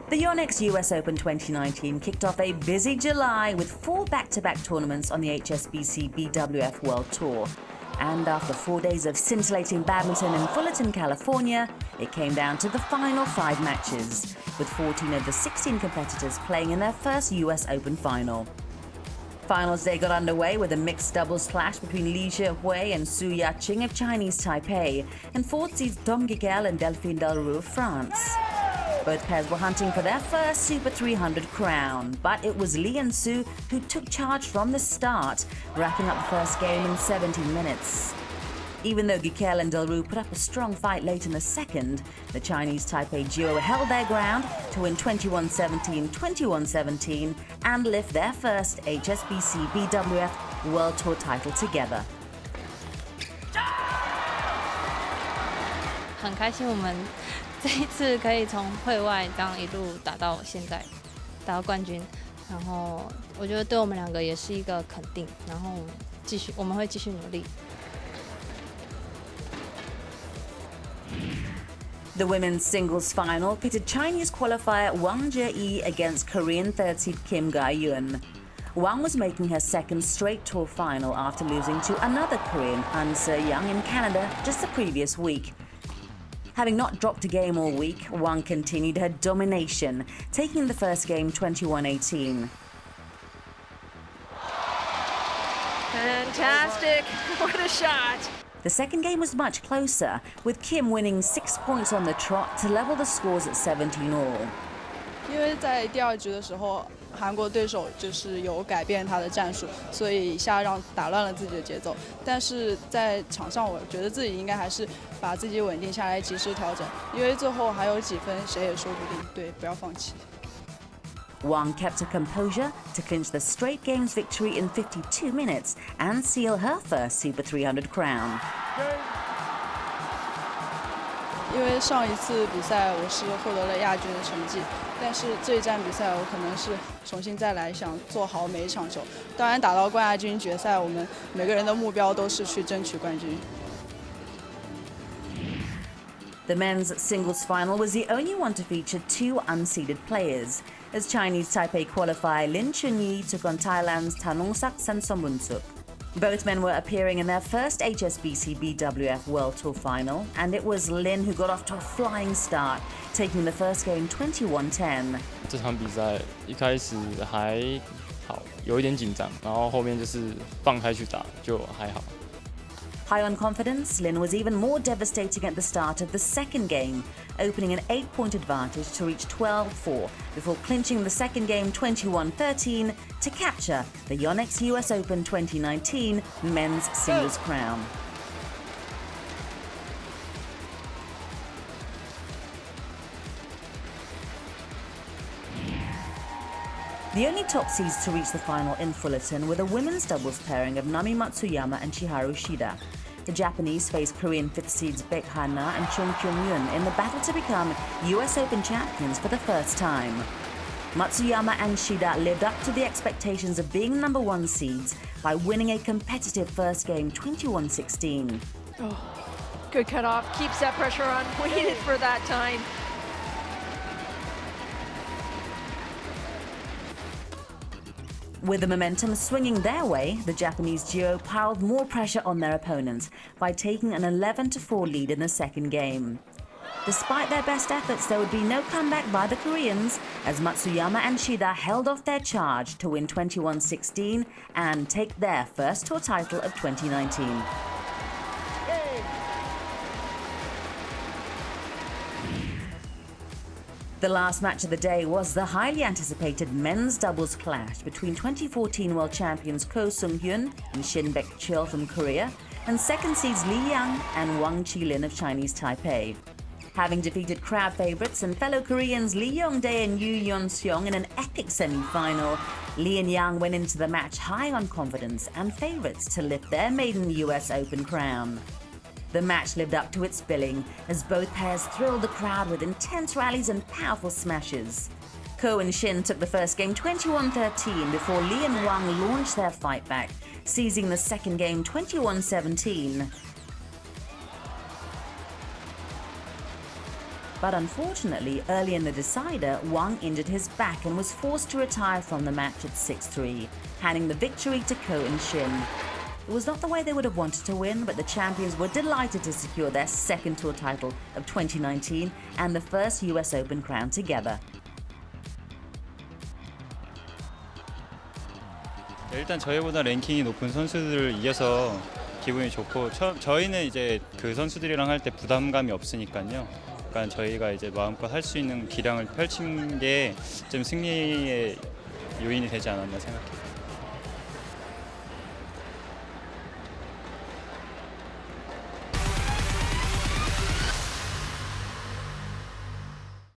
The YONEX US Open 2019 kicked off a busy July with 4 back-to-back tournaments on the HSBC BWF World Tour. And after 4 days of scintillating badminton in Fullerton, California, it came down to the final 5 matches, with 14 of the 16 competitors playing in their first US Open final. Finals day got underway with a mixed doubles clash between Li Zhehui and Su Yaqing of Chinese Taipei and fourth seeds Dom Guiquel and Delphine Delroux of France. Both pairs were hunting for their first Super 300 crown, but it was Li and Su who took charge from the start, wrapping up the first game in 17 minutes. Even though Guiquel and Delroux put up a strong fight late in the second, the Chinese Taipei duo held their ground to win 21-17, 21-17 and lift their first HSBC BWF World Tour title together. 很开心我们这一次可以从会外这样一路打到现在，打到冠军，然后我觉得对我们两个也是一个肯定，然后我们会继续努力。The women's singles final pitted Chinese qualifier Wang Jie against Korean third seed Kim Ga-eun. Wang was making her second straight tour final after losing to another Korean, Han Se-young, in Canada just the previous week. Having not dropped a game all week, Wang continued her domination, taking the first game 21-18. Fantastic! What a shot! The second game was much closer, with Kim winning 6 points on the trot to level the scores at 17 all. 因为在第二局的时候，韩国对手就是有改变他的战术，所以一下打乱了自己的节奏。但是在场上，我觉得自己应该还是把自己稳定下来，及时调整。因为最后还有几分，谁也说不定。对，不要放弃。Wang kept her composure to clinch the straight games victory in 52 minutes and seal her first Super 300 crown. 因为上一次比赛我是获得了亚军的成绩，但是这一站比赛我可能是重新再来，想做好每一场球。当然打到冠亚军决赛，我们每个人的目标都是去争取冠军。The men's singles final was the only one to feature 2 unseeded players, as Chinese Taipei qualifier Lin Chunyi took on Thailand's Thanongsak Sangsomunsuk. Both men were appearing in their first HSBC BWF World Tour final, and it was Lin who got off to a flying start, taking the first game 21-10. 这场比赛一开始还好，有一点紧张，然后后面就是放开去打，就还好。High on confidence, Lin was even more devastating at the start of the second game, opening an 8-point advantage to reach 12-4 before clinching the second game 21-13 to capture the YONEX US Open 2019 men's singles crown. The only top seeds to reach the final in Fullerton were the women's doubles pairing of Nami Matsuyama and Chiharu Shida. The Japanese faced Korean fifth seeds Baek Ha-na and Chung Kyung-yoon in the battle to become US Open champions for the first time. Matsuyama and Shida lived up to the expectations of being number 1 seeds by winning a competitive first game 21-16. Oh, good cutoff. Keeps that pressure on. Waited for that time. With the momentum swinging their way, the Japanese duo piled more pressure on their opponents by taking an 11-4 lead in the second game. Despite their best efforts, there would be no comeback by the Koreans, as Matsuyama and Shida held off their charge to win 21-16 and take their first tour title of 2019. The last match of the day was the highly anticipated men's doubles clash between 2014 world champions Ko Sung-hyun and Shin Baek-chul from Korea and second seeds Li Yang and Wang Qilin of Chinese Taipei. Having defeated crowd favourites and fellow Koreans Lee Yong-dae and Yoo Yeon-seong in an epic semi-final, Li and Yang went into the match high on confidence and favourites to lift their maiden US Open crown. The match lived up to its billing as both pairs thrilled the crowd with intense rallies and powerful smashes. Ko and Shin took the first game 21-13 before Li and Wang launched their fight back, seizing the second game 21-17. But unfortunately, early in the decider, Wang injured his back and was forced to retire from the match at 6-3, handing the victory to Ko and Shin. It was not the way they would have wanted to win, but the champions were delighted to secure their second tour title of 2019 and the first US Open crown together. 일단 저희보다 랭킹이 높은 선수들을 이겨서 기분이 좋고 저희는 이제 그 선수들이랑 할 때 부담감이 없으니까요. 그러니까 저희가 이제 마음껏 할 수 있는 기량을 펼친 게 좀 승리의 요인이 되지 않았나 생각해요.